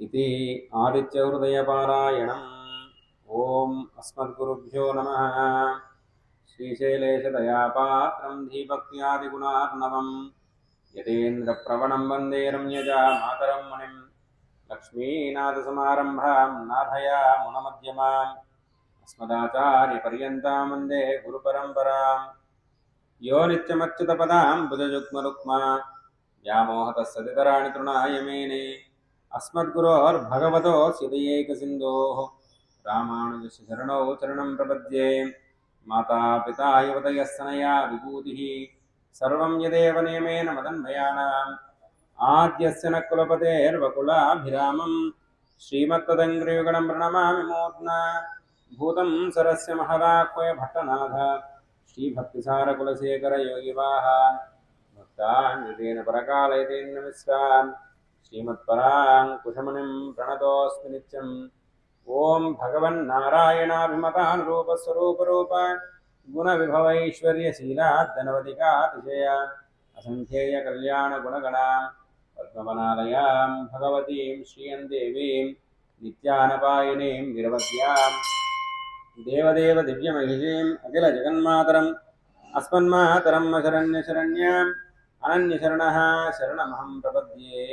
इति आदित्यहृदयपारायणम्। ओम अस्मद्गुरुभ्यो नमः। श्रीशैलेशदयापात्रं धीभक्त्यादिगुणार्णवम् यतेन्द्रप्रवणं वन्दे रम्यजा मातरं मुनिं लक्ष्मीनाथसमारम्भां नाथयामुनमध्यमाम् अस्मदाचार्यपर्यन्तां वन्दे गुरुपरम्पराम्। यो नित्यमच्युतपदां भुजयुग्मरुक्मा व्यामोहतस्सदितराणि तृणाय मेने अस्मद्गुरोर्भगवतोऽस्य दयैकसिन्धोः रामानुजस्य शरणौ चरणं प्रपद्ये। माता पिता युवतयस्तनया विभूतिः सर्वं यदेव नियमेन मदन्वयानाम् आद्यस्य न कुलपतेर्वकुलाभिरामं श्रीमत्तदङ्घ्रियुगणं प्रणमामि मूर्ध्ना भूतं सरस्य महदाह्वय भट्टनाथ श्रीभक्तिसारकुलशेखर योगिवाहान् भक्तान् यतेन परकालयतेन मिश्रान् श्रीमत्पराङ्कुशमुनिं प्रणतोऽस्मि नित्यम्। ओम भगवन्नारायणाभिमतानुरूपस्वरूपरूप गुणविभवैश्वर्यशीलाद्धनवधिकातिशय असंख्येय कल्याणगुणगणां पद्मवनालयां भगवतीं श्रियं देवीं नित्यानपायिनीं गिरवत्यां देवदेव दिव्यमहिषीम् अखिलजगन्मातरम् अस्मन्मातरम् अशरण्यशरण्याम् अनन्यशरणः शरणमहं प्रपद्ये।